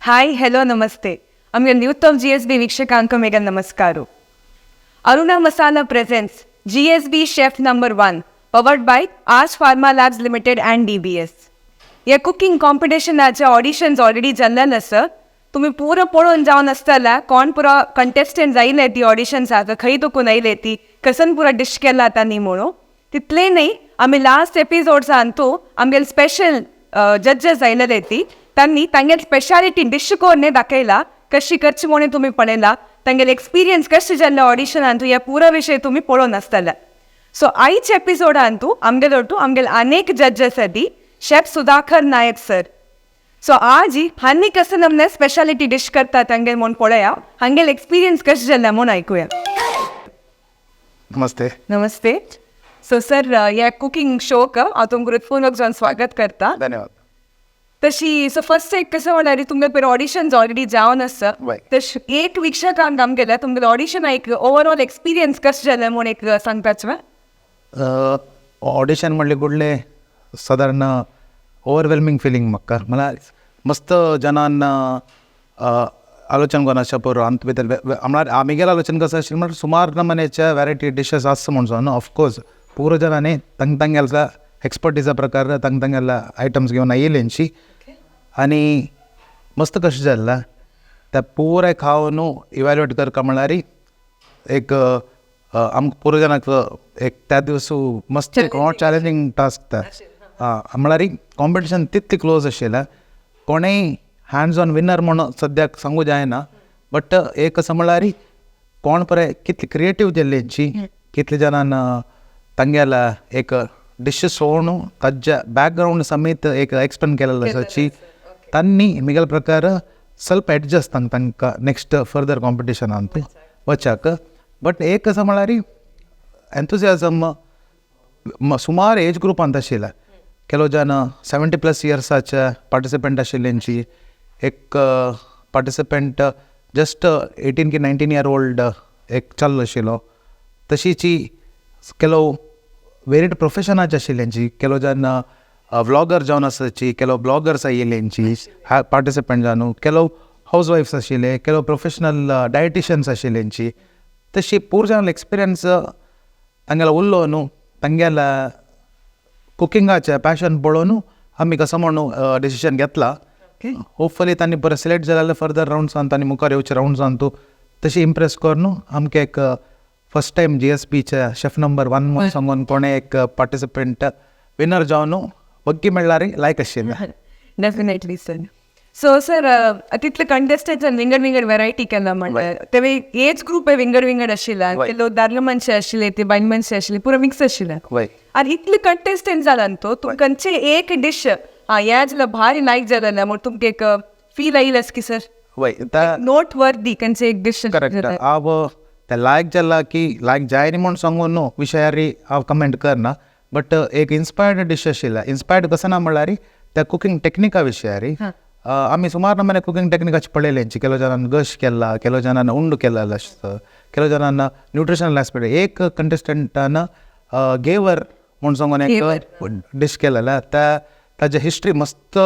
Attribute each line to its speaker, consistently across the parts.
Speaker 1: Hi hello ನಮಸ್ತೆ ಆಮ್ಗೆ news of GSB ವೀಕ್ಷಕಾಂಕ ಮೇಗ ನಮಸ್ಕಾರ. Aruna masala presence GSB chef number 1 powered by Ash Pharma Labs Limited and DBS. या cooking कॉम्पिटिशनाचे auditions already जाल्लेले आसा. तुम्ही पुरो पळोवन जावन आसतला कोण पुरो कंटेस्टंट जायले ती ऑडिशन्स आता खंय दुखून आयले ती कसन पुरो डिश केला आता न्ही म्हणून तितले न्ही आमी लास्ट एपिसोड्सांतू आमगेल स्पेशल जजेस आयलेले ती त्यांनी तांगेल स्पेशालिटी डिश कोरने दाखयला कशी करची म्हणून तुम्ही पळयला तांगेल एक्सपिरियन्स कशें जाल्ले ऑडिशनांतू ह्या पुरो विशय तुम्ही पळोवन आसतला. सो आयच एपिसोडांतू आमगेल अनेक जजेस आदी शेफ सुधाकर नायक सर. सो आज ही हानी कसं नमने स्पेशालिटी डिश करतात हंगे म्हणून पळया हंगेल एक्सपिरियन्स कशें जाल्ले म्हणून ऐकूया.
Speaker 2: नमस्ते.
Speaker 1: नमस्ते. सो सर या कुकिंग शोक हांव तुमकां हृदयपूर्वक जावन स्वागत करता.
Speaker 2: धन्यवाद.
Speaker 1: तशी सो फर्स्ट एक कसं म्हणल्यार तुमगे पयर ऑडिशन्स ऑलरेडी जावन आसा तश एक विक्षकांक आमगेल्या तुमगे ऑडिशन एक ओवरऑल एक्सपिरियन्स कशें जालें म्हणून एक सांगपाचें.
Speaker 2: ऑडिशन म्हणले कुठले साधारण ओवरवेल्मिंग फिलिंग म्हाका म्हळ्यार मस्त जनान आलोचन कोण अशें पुरो अंत भितर म्हळ्यार आमगेलें आलोचन कसं आशिल्लें म्हळ्यार सुमार नमनेचे वेरायटी डिशेस आसा म्हणून ऑफकोर्स पूर जनांनी तांगेल्या एक्सपर्टिजा प्रकार तांगेल्या आयटम्स घेवन आयिल्लींची आनी मस्त कशें जाल्लें तें पुराय खावन इवॅल्युएट करता म्हळ्यार एक आमकां पुरो जनाक एक त्या दिवस मस्त चॅलेंजींग टास्क तें म्हळ्यार कॉम्पिटिशन तितलें क्लोज आशिल्लें कोणेय हँड्स ऑन विनर म्हणून सद्याक सांगू जायना बट एक असं म्हळ्यार कोण पळय कितली क्रिएटीव जाल्लींची कितले जनान तांगेल्या एक डिश सोवून ताज्या बॅकग्रावंड समेत एक एक्सप्लेन केलेलो आसाची तांणी मिगेल प्रकार ಸ್ವಲ್ಪ एडजस्ट तांकां नेक्स्ट फर्दर कॉम्पिटिशनांत वचाक. बट एक असं म्हळ्यार एंथुजियाजम सुमार एज ग्रुपांत आशिल्लें. केलो जन 70+ इयर्साचे पार्टिसिपंट आशिल्लींची एक पार्टिसिपंट जस्ट 18 की 19 year old एक चल्लो आशिल्लो. तशीची केलो वेरीड प्रोफेशनाचे आशिल्लींची केलो जन व्लॉगर जावन आसाची केलो ब्लॉगर्स आयिल्लींची पार्टिसिपंट जावन केलो हाऊस वायफ्स आशिल्ले केलो प्रोफेशनल डायटिशियन्स आशिल्लींची. तशी पूर जावन एक्सपिरियन्स तांगेलो उरलो न्हू तांगेल्या कुकिंगाचें पॅशन पळोवन आमी कसो म्हणून डिसिजन घेतला. होपफुली तांणी बरें सिलेक्ट जाल्यार फर्दर रावंड्सान तांणी मुखार येवचे रावंड्सान तूं तशी इम्प्रेस कर न्हू आमकां एक फर्स्ट टायम GSBचे शेफ नंबर 1 म्हणून सांगून कोणें एक पार्टिसिपंट विनर जावन वग्गी म्हणल्यार लायक आशिल्लें.
Speaker 1: Definitely sir. सो सर तितले कंटेस्टंट्सान विंगड वेरायटी केला म्हणल्यार तेवे एज ग्रुप विंगड आशिल्ला केलो दादले मनशे आशिल्ले ते बायल मनशे आशिल्ले पुरो मिक्स आशिल्ले आनी इतले कंटेस्टंट जाला न्हू तो खंयचे एक डिश ह्या जाल्यार भारी लायक जालें म्हूण तुमकां एक फील आयिल्लें की सर नोट वर्दी खंयचे एक डिश.
Speaker 2: करेक्ट. हांव ते लायक जाला की लायक जायनी म्हूण सांगून न्हू विशयार हांव कमेंट करना बट एक इन्स्पायर्ड डिश आशिल्लें. इन्स्पायर्ड कसं ना म्हळ्यार त्या कुकिंग टॅक्निका विशयार आमी सुमार नमने कुकिंग टॅक्निकाची पळयलेंची. केलो जनान गश केला केलो जनान उंड केलेलो आसता केलो जनान न्यूट्रिशनल एस्पेक्ट. एक कंटेस्टंटान गेवर म्हूण सांगून एक डिश केलेला ताजे हिस्ट्री मस्त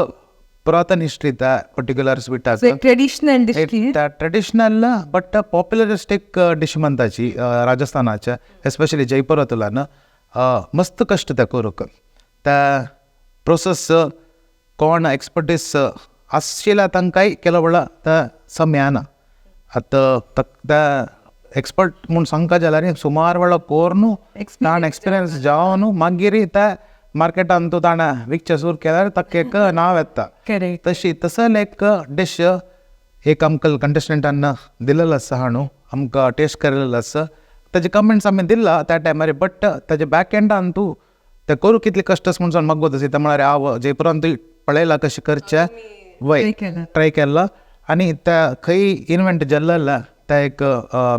Speaker 2: पुरातन हिस्ट्री त्या पर्टिक्युलर स्वीटाक ट्रेडिशनल बट पॉप्युलरिस्टीक डिश म्हणटाची राजस्थानाच्या एस्पेशली जयपुरांतल्यान मस्त कश्ट ते करूंक त्या प्रोसेस कोण एक्सपर्टीस आशिल्ल्या तांकांय केलो वेळा ते समयाना. आतां त्या एक्सपर्ट म्हूण सांगता जाल्यार सुमार वेळा कोरून ताण एक्सपिरियन्स जावन मागीर त्या मार्केटान तूं ताणें विकचें सुरू केल्यार ताका एक नांव येता. तशी तसं एक डिश एक आमकां कंटेस्टंटान दिलेलो आसा हाणू आमकां टेस्ट केलेलो आसा. ताजे कमेंट्स आमी दिला त्या टायमार बट ताजे बॅक एंडान तूं ते करूं कितले कश्ट म्हणून मागोत आसा. म्हळ्यार हांव जयपुरान तूं पळयलां कशें करचें वय ट्राय केला आनी त्या खंय इन्व्हेंट जाल्लें ते एक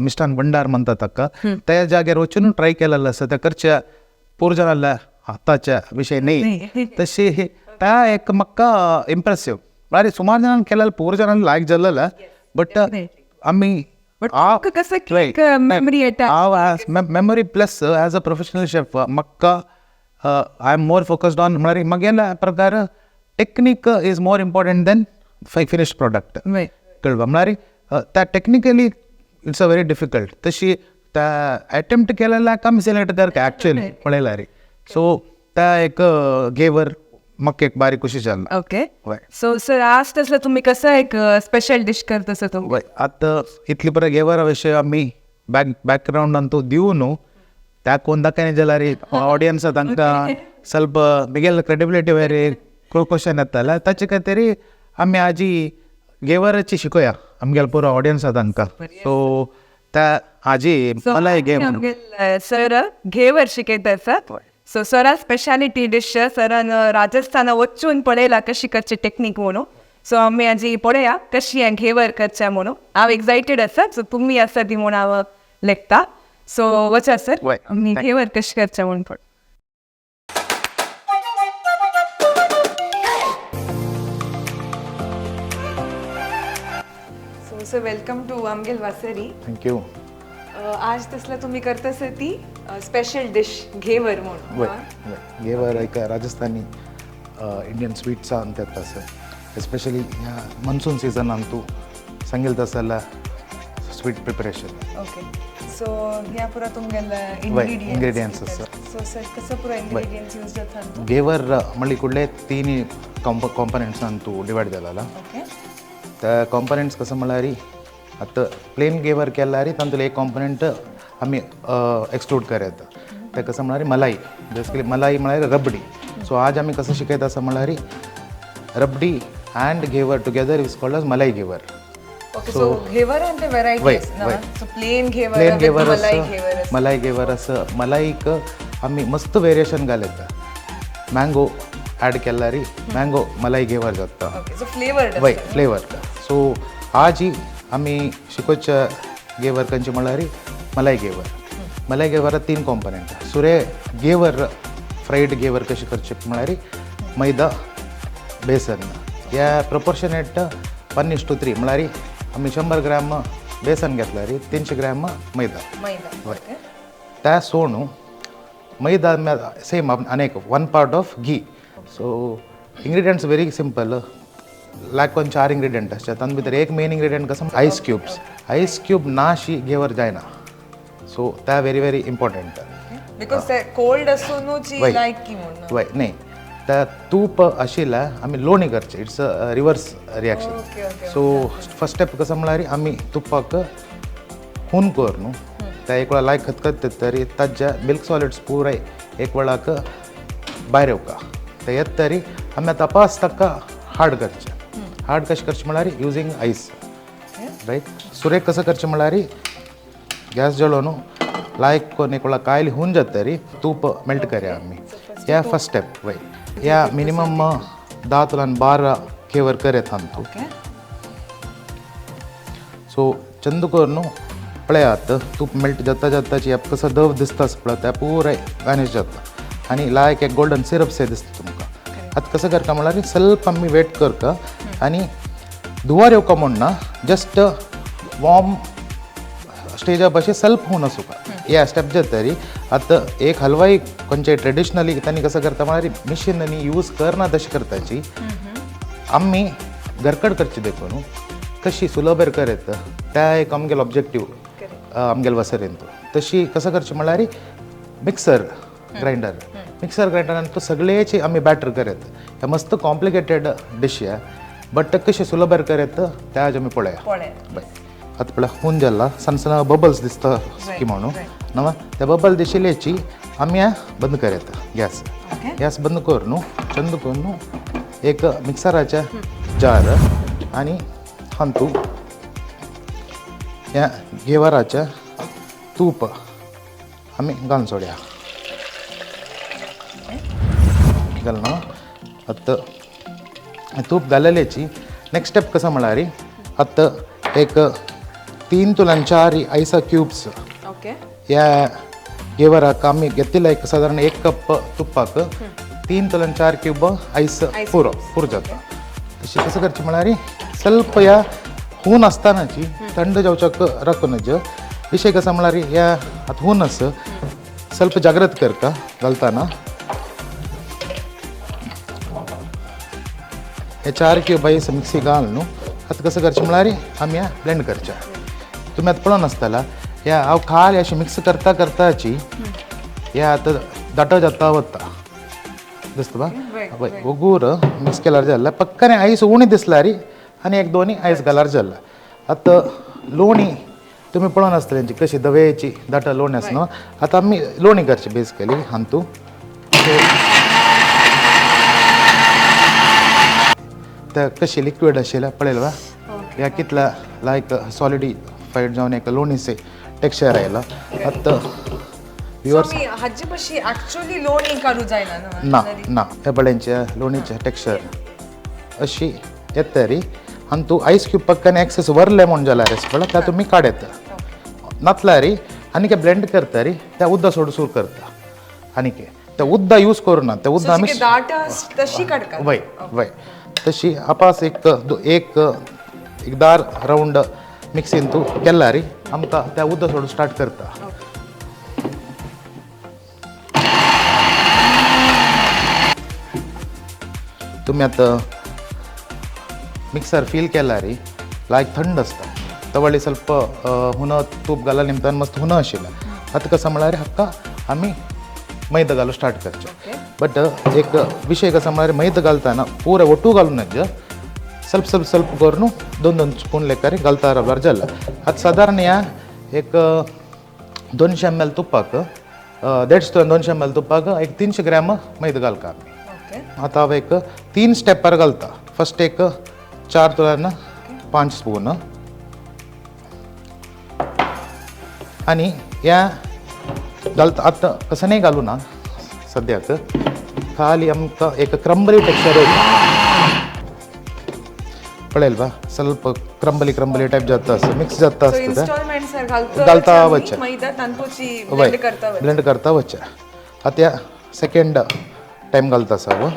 Speaker 2: मिष्टान भंडार म्हणटा ताका त्या जाग्यार वचून ट्राय केलेलो आसा. ते करचे पूर जाल्ले आतांचे विशय न्ही तशी त्या एक म्हाका इम्प्रेसिव म्हळ्यार सुमार जणांनी केलेलें पूर जणांनी लायक जाल्लें बट आमी memory plus as a professional chef म्हाका I am more focused on म्हळ्यार म्हगेल्या प्रकार technique is more important than finished product
Speaker 1: Right.
Speaker 2: कळवा म्हळ्यार त्या technically it's a very difficult तशी त्या अटेम्प्ट केलेल्या कमी सिलेक्ट करता ॲक्च्युअली पळयला रे सो त्या एक गेवर म्हाका एक बारीक कशी जाल्ला
Speaker 1: Okay.
Speaker 2: वय
Speaker 1: So, sir, आज तसलं तुम्ही कसं एक स्पेशल डिश करता सर तुम्ही
Speaker 2: वय आतां इतली बरें गेवरा विशय आमी बॅकग्रावंडान तूं दिवं न्हू त्या कोण दाखयना जाल्यार ऑडियन्स तांकां ಸ್ವಲ್ಪ मिगेल क्रेडिबिलिटी वेरे क्वेश्चन येताले ताचे खातीर आमी आजी गेवराची शिकोया आमगेल पुरो ऑडियन्स तांकां सो त्या आजी मला गेम
Speaker 1: सर घेवर शिकयता सर सो सरा स्पेशालिटी डिश सरान राजस्थान वचून पळयला कशी करची टेक्नीक म्हणून सो आमी आजी पळया कशी हें घेवर करच्या म्हणून हांव एक्सायटेड आसा सो तुमी आसा ती म्हणून हांव लेखता सो वचा सर
Speaker 2: वय.
Speaker 1: आमी घेवर कशी करच्या म्हणून पळय सो सर वेलकम टू आमगेल वासरी
Speaker 2: थँक्यू
Speaker 1: आज तसलं तुम्ही करतास ती स्पेशल डिश घेवर म्हणून
Speaker 2: वय वय गेवर एक राजस्थानी इंडियन स्वीट्स अंत तसं एस्पेशली ह्या मन्सून सिजनान तूं सांगेल तसं स्वीट प्रिपरेशन
Speaker 1: ओके सो ह्या पुरा तुमगेल
Speaker 2: ingredients आसा.
Speaker 1: सो सर कसं पुरा इंग्रेडियंट्स यूज जातात
Speaker 2: गेवर म्हणली कुठले तिनी कॉम्पोनेंट्सान तूं डिवायड जाला
Speaker 1: ओके
Speaker 2: त्या कॉम्पोनेंट्स कसं म्हळ्यार आतां प्लेन गेवर केल्यार तातूंतले एक कॉम्पोनेंट आमी एक्सक्लूड करता ते कसं म्हळ्यार मलाई बेसिकली मलाई म्हळ्यार रबडी सो आज आमी कसं शिकयता आसा म्हळ्यार rabri and ghevar together is called as malai ghevar
Speaker 1: okay so ghevar आणि व्हरायटीज
Speaker 2: वय, वय.
Speaker 1: So plain ghevar
Speaker 2: plain
Speaker 1: with
Speaker 2: ghevar
Speaker 1: malai
Speaker 2: असं
Speaker 1: घेवर
Speaker 2: मलाई घेवर असं मलाईक आमी मस्त वेरिएशन घालता मँगो ॲड केल्यार मँगो मलाई घेवर जाता
Speaker 1: ओके सो फ्लेवर्ड
Speaker 2: वय फ्लेवर सो आज ही आमी शिकोवच्या घेवर खंयचे म्हळ्यार मलाई घेवरात 3 कॉम्पोनेंट सुरे घेवर फ्रायड घेवर कशी करचे म्हळ्यार मैदा बेसन ह्या प्रपोर्शनेट 1:3 म्हळ्यार आमी 100 ग्राम बेसन घेतल्यार 300 ग्राम मैदा
Speaker 1: मैदा
Speaker 2: वय त्या सोडून मैदा सेम अनेक 1 part of ghee so ingredients very simple like 4 ingredient आसता तातूंत भितर एक मेन इंग्रेडियंट कसं आयस क्यूब नाशी घेवर जायना सो त्या व्हेरी इम्पॉर्टंट
Speaker 1: बिकॉज ते कोल्ड असूनच
Speaker 2: वय.
Speaker 1: लायक की म्हणून
Speaker 2: वय न्ही त्या तूप आशिल्ल्या आमी लोणी करचे it's a reverse reaction
Speaker 1: okay okay
Speaker 2: so first step कसं म्हळ्यार आमी तुपाक खून कर न्हू त्या एक वेळा लायक खतखत तरी ताच्या मिल्क सॉलिड्स पुराय एक वेळाक भायर येवका ते येत तरी आमी तपास ताका हार्ड करचे हार्ड कशें करचें म्हळ्यार युजींग आयस रायट सुरेख कसं करचें म्हळ्यार गॅस जळो न्हू लायक कोण एक वेळा कायल होऊन जात तरी तूप मेल्ट करया आमी या फर्स्ट स्टेप वय या मिनिमम 10 to 12 घेवर करत हां तूं
Speaker 1: ओके
Speaker 2: सो चंद कर न्हू पळयात तूप मेल्ट जाता जाताची कसं दव दिसता पळय त्या पुराय गार्निश जाता आनी लायक एक गोल्डन सिरप से दिसता तुमकां आतां कसं करता म्हळ्यार ಸ್ವಲ್ಪ आमी वेट करता आनी दुवार येवका म्हणना जस्ट वॉर्म स्टेजा भाशेन ಸ್ವಲ್ಪ होऊन सुका या स्टेप जातरी आतां एक हलवाई खंयचे ट्रेडिशनली तांणी कसं करता म्हळ्यार मिशीन यूज करना तशी करताची आमी घरकड करची देखो न्हू कशी सुलभ करत त्या एक आमगेलो ऑब्जेक्टीव आमगेल वसरेन तशी कसं करचें म्हळ्यार मिक्सर ग्राइंडरान तो सगळेची आमी बॅटर करत हे मस्त कॉम्प्लिकेटेड डिश आहे बट कशी सुलभ करत त्या आज आमी पळया बय आतां पळय होऊन जाला सಣ್ಣ बबल्स दिसता की म्हणून नवा त्या बबल दिशिल्लेची आमी बंद करत गॅस बंद कर न्हू चंद कर न्हू एक मिक्सराच्या जार आनी हां तूं ह्या घेवराच्या तूप आमी घालून सोडया घाल न्हू आतां तूप घालेलेची नेक्स्ट स्टेप कसं म्हळ्यार आतां एक 3 to 4 आयसा क्यूब्स
Speaker 1: ओके
Speaker 2: ह्या घेवराक आमी घेतिल्ले एक सादारण 1 कप तुपाक 3 to 4 क्यूब आयस पुरो जाता तशी कसं करचें म्हळ्यार ಸ್ವಲ್ಪ ह्या हून आसतनाची थंड जावच्याक राखूनच विशय कसा म्हळ्यार ह्या आतां हूनस ಸ್ವಲ್ಪ जागृत करता घालतना हे 4 क्यूब आईस मिक्सी घालून आता कसं करचें म्हळ्यार आमी ब्लेंड करचें. तुमी आतां पळोवन आसतला ह्या हांव खाली अशें मिक्स करता करताची ह्या आतां दाटो जाता वता दिसता बा वगूर मिक्स केल्यार जाला पक्काने आईस उणी दिसला री आनी एक दोनी आईस घाल्यार जाला. आतां लोणी तुमी पळोवन आसतलें कशी दवेची दाटा लोणी आसा न्हू. आतां आमी लोणी करची बेसिकली हांतू त्या कशी लिक्वीड आशिल्ल्या पळयला बा ह्या कितला लायक सॉलिडिफायड जावन एक लोणीचे टेक्स्चर आयला. आतां व्ह्युअर्स
Speaker 1: हाजी बशी ॲक्च्युअली लोणी काडू जायना
Speaker 2: ना ना ह्या बळ्यांच्या लोणीचे टेक्स्चर अशी येता री आनी तूं आयस क्यूब पक्काने एक्सेस वरले म्हूण जाल्यार पळय त्या तुमी काडयता नातला री आनी ते ब्लेंड करता री त्या उदक सोड सूर करता आनी ते उदक यूज करूना ते उदक आमी
Speaker 1: तशी काडका
Speaker 2: वय वय तशी आपास एक दार राउंड मिक्सीन तूं केला री आमकां त्या उदक सोडून स्टार्ट करता. तुम्ही आता ಮಿಕ್ಸರ್ ಫೀಲ್ ಕೆಲ್ಲಾರಿ ಲಾಯ್ಕ್ ಥಂಡ್ ಅಸ್ತ ತವಳಿ ಸ್ವಲ್ಪ ಹುನ तूप घाला निमतान मस्त हुन आशिल्लें आतां कसां म्हळ्यार हाका आमी मैदा घालूं स्टार्ट करचें. बट एक विशय कसा म्हळ्यार मैदा घालतना पुरे ಒಟ್ಟು घालूनच ಸ್ವಲ್ಪ ಸ್ವಲ್ಪ ಸ್ವಲ್ಪ करून दोन दोन स्पून लेखारी घालता रावल्यार जाला. आतां सादारण ह्या एक 200 ml तुपाक 250 ml तुपाक एक 300 ग्रॅम मैदा घालता आमी. आतां हांव एक 3 स्टेपार घालता. फर्स्ट एक 4 तुलान 5 स्पून आनी ह्या घालता आतां कसं नाही घालू ना सद्याक खाली आमकां एक क्रंबली टेक्स्चर येता पळयलें बा ಸ್ವಲ್ಪ क्रंबली क्रंबली टायप जाता आसता मिक्स जाता आसता घालता वच्चें ब्लेंड करता वच्चें. आतां सेकंड टायम घालता आसा हांव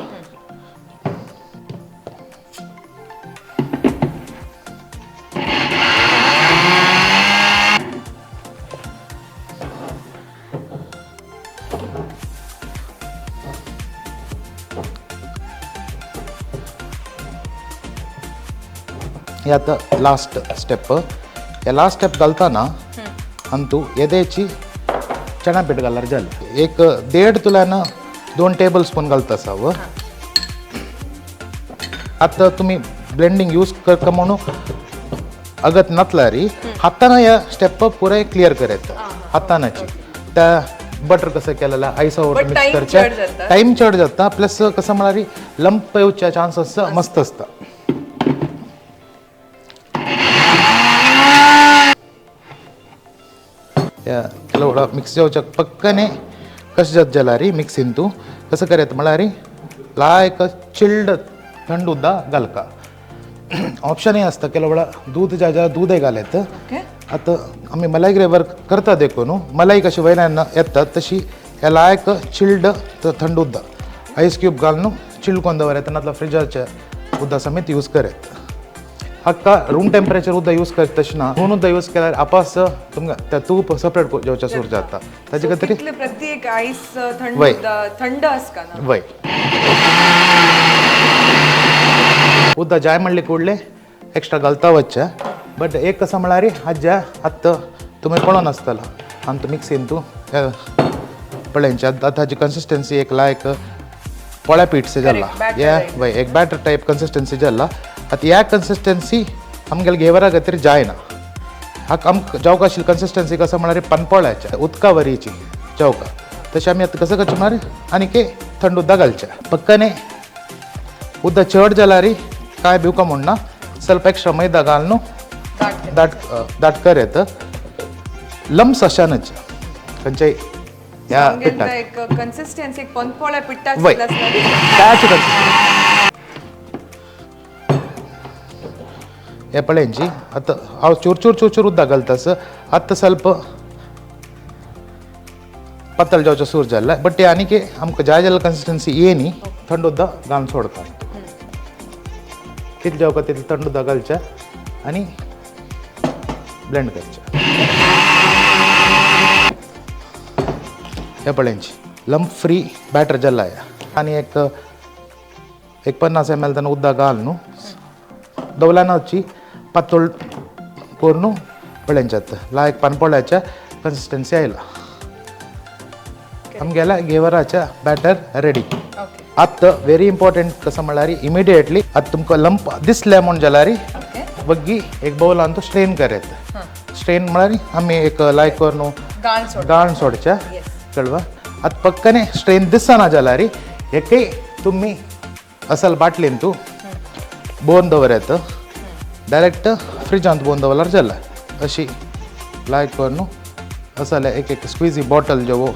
Speaker 2: हे आता लास्ट स्टेप. हे लास्ट स्टेप घालतना अंतू येदेची चणा पीठ घाल्यार जालें. एक 1.5 तुलान 2 टेबल स्पून घालता आसा हांव. आतां तुमी ब्लेंडिंग यूज करता म्हणून अगत नातला री हातान ह्या स्टेप पुराय क्लियर करायचं हातानाची. त्या बटर कसं केलेला आयसा वाटर मिक्स करचे टाइम चड जाता प्लस कसं म्हळ्यार लंप येवचे चान्सेस मस्त असता. ಕೆಲವು ಮಿಕ್ಸ್ जावच्या पक्कने कशें जाता जाल्यार मिक्सीन तूं कसं करायचं म्हळ्यार लायक चिल्ड थंड उदक घालका. ऑप्शन हे आसता ಕೆಲವು वेळा दूध ज्या दूधय घालत. आतां आमी मलाई ग्रेवर करता देखून मलाई कशी वयल्यान येता तशी हे लायक चिल्ड थंड उदक आयस क्यूब घालून चिल्ड करून दवरता नातला फ्रिजाच्या उदक समेत यूज करत. हाका रूम टेम्परेचर उदक यूज करता तशें म्हणून उदक यूज केल्यार आपास तुमकां त्या तूप सेपरेट जेवच्या सूर जाता. ताजे खातीर
Speaker 1: प्रत्येक आईस थंड आसता
Speaker 2: वय उदक जाय म्हणले कुडले एक्स्ट्रा घालता वच्चे. बट एक कसं म्हळ्यार हाज्या आतां तुमी पळोवन आसतला आमच्या मिक्सीन तूं पळयचे आतां हाजी कन्सिस्टन्सी एक लायक पोळ्या पीठचे जाला या वय एक बॅटर टायप कन्सिस्टन्सी जाला. आतां ह्या कन्सिस्टन्सी आमगेले घेवरा खातीर जायना. हाका आमकां जावका आशिल्ली कन्सिस्टन्सी कसं म्हळ्यार पानपोळ्याच्या उदका वरीची जावका तशें आमी आतां कसं करचें म्हळ्यार आनीक थंड उदक घालचें. पक्कने उदक चड जाल्यार काय भिवका म्हणना ಸ್ವಲ್ಪ एक्स्ट्रा मैदा घालून दाट करत लम्स अशानच खंयच्याय ह्या पिठाक
Speaker 1: कन्सिस्टन्सी पानपोळ्या पिठाची
Speaker 2: वय त्याची कन्सिस्टन्सी हे पळयची. आतां हांव चूर चूर उदक घालतास आतां ಸ್ವಲ್ಪ पातळ जावचें सूर जाल्लें. बट ते आनीक आमकां जाय जाल्यार कन्सिस्टन्सी येनी थंड उदक घालून सोडता. कितले जावका तितले थंड उदक घालचें आनी ब्लेंड करचें. हे पळयची लंप फ्री बॅटर जाल्ला आनी एक एक 50 ml तन उद्दा घाल न्हू दवलाना वच्ची पातळ करून पळ्यांच्यात लायक पानपोळ्याच्या कन्सिस्टन्सी आयला आमगेला गेवराच्या बॅटर रेडी आत व्हेरी इंपॉर्टंट कसं म्हळ्यार इमिडिएटली आत तुमकां लंप दिसले म्हण जाल्यार बग्गी एक बाउलान तो स्ट्रेन करेत स्ट्रेन म्हळ्यार आमी एक लायक करून गाण सोडच्या कळवा आत पक्कने स्ट्रेन दिसना जाल्यार एकय तुम्ही असल बाटलीन तू बोन दवरत डायरेक्ट फ्रिजांत बोन दवरल्यार जाला अशी लायक करून असल एक एक स्क्विजी बॉटल जो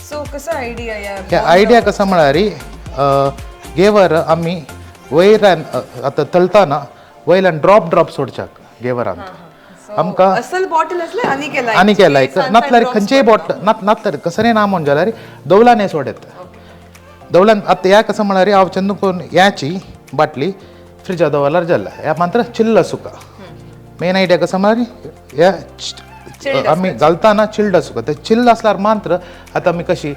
Speaker 1: सो कसं आयडिया
Speaker 2: हे आयडिया कसं म्हळ्यार गेवर आमी वयल्यान आतां तळटाना वयल्यान ड्रॉप सोडच्याक गेवरांत आमकां
Speaker 1: असल बॉटल असले
Speaker 2: आनी केला एक नातल्यार खंयचेय बॉटल नातल्यार कसं ना म्हण जाल्यार दवलान सोडत दवलान आतां ह्या कसं म्हळ्यार हांव चंदू करून ह्याची बाटली फ्रिजा दवरल्यार जाला ह्या मात्र चिल्ल सुका मेन आयडिया कसं म्हळ्यार ह्या आमी घालतना चिल्ड आसूं ते चिल्ड आसल्यार मात्र आतां आमी कशी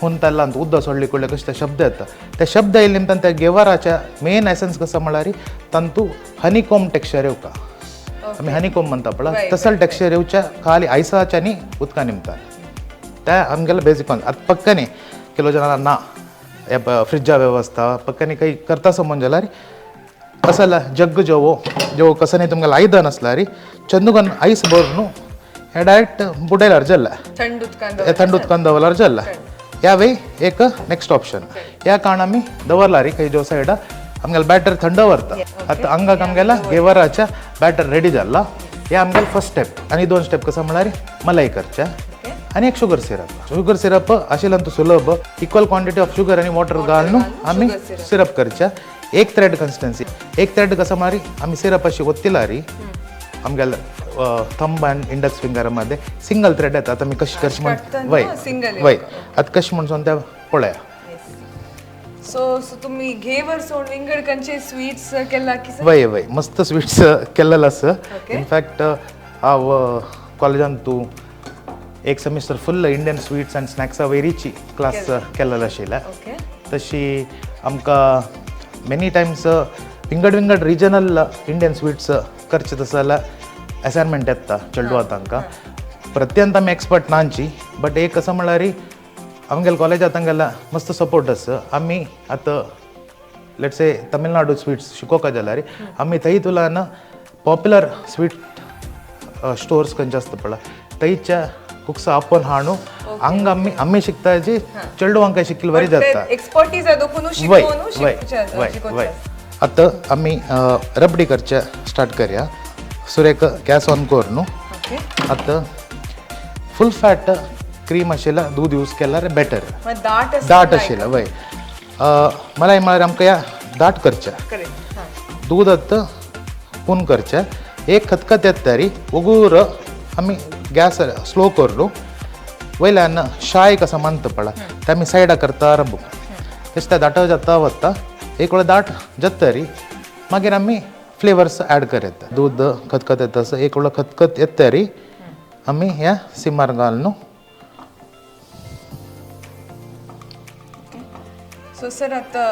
Speaker 2: हुन तेलांत उदक सोडली कडले कशे ते शब्द येता ते शब्द येयले निमतान त्या गेवराच्या मेन एसेन्स कसं म्हळ्यार तांतू हनीकोम टेक्स्चर येवका आमी हनीकोम म्हणटा पळय तसल टेक्स्चर येवच्या खाली आयसाच्यानी उदका निमतान ते आमगेले बेजीक कॉन्सेप्ट आतां पक्कनी किलो जनां ना फ्रिजा वेवस्था पक्कनी काही करता समज जाल्यार असल जग जेवो कसं नाही तुमकां आयदन आसल्यार चंदुकन आयस भरून हे डायरेक्ट बुडयल्यार जाला थंड उदकान दवरल्यार जाला ह्या वे एक नेक्स्ट ऑप्शन ह्या कारण आमी दवरल्यार खंय जो सायडा आमगेलो बॅटर थंड व्हरता आतां हांगाक आमगेला गेवराच्या बॅटर रेडी जाला हे आमगेलो फर्स्ट स्टेप आनी 2 स्टेप कसं म्हळ्यार मलाई करच्या आनी एक शुगर सिरप आशिल्ल्यान तो सुलभ इक्वल क्वांटिटी ऑफ शुगर आनी वॉटर घालून आमी सिरप करच्या एक थ्रेड कन्सिस्टन्सी एक थ्रेड कसं म्हळ्यार आमी सिरप अशी ओत्तिल्यार आमगेलो थंब आनी इंडेक्स फिंगर मध्ये सिंगल थ्रेड येता आतां आमी कशी म्हण वय आतां कशी म्हणून त्या पळया
Speaker 1: सो तुम्ही घेवर सोड विंगड कंचे स्वीट्स केला की
Speaker 2: वय मस्त स्वीट्स केलेलं आसा इनफॅक्ट हांव कॉलेजांत तूं एक semester full Indian sweets and स्नॅक्सा वयरीची क्लास केलेलो आशिल्ल्या तशी आमकां मेनी टायम्स विंगड रिजनल इंडियन स्वीट्स करचे तसं जाल्यार असायनमेंट येता चेडवां तांकां प्रत्यंत आमी एक्सपर्ट नांची बट एक कसं म्हळ्यार आमगेल्या कॉलेजांत तांगेला मस्त सपोर्ट आसा आमी आतां लेट्स से तमिळनाडू स्वीट्स शिकोवपाक जाल्यार आमी थंय तुलान पॉप्युलर स्वीट स्टोर्स खंयचे आसता पळय थंयच्या कुक्स आपण हाडू हांग आमी शिकता जी चेडवांक शिकली बरी जाता
Speaker 1: एक्सपर्टीज
Speaker 2: वय आतां आमी रबडी करचे स्टार्ट करया सुरेख गॅस ऑन कर न्हू आतां फुल फॅट क्रीम आशिल्ला दूध यूज केल्यार बेटर दाट आशिल्ला वय मलाई म्हळ्यार आमकां ह्या दाट करचें दूध आतां पून करचें एक खतखत येता तरी उगूर आमी गॅस स्लो करू वयल्यान शाय कसं मानता पळय ते आमी सायडा करता रबू तशें तें दाट जाता वता एक वेळ दाट जाता तरी मागीर आमी फ्लेवर्स ॲड करता दूध खतखत येता तसं एक वेळ खतखत येता तरी आमी ह्या सिमार घालून
Speaker 1: सो सर आता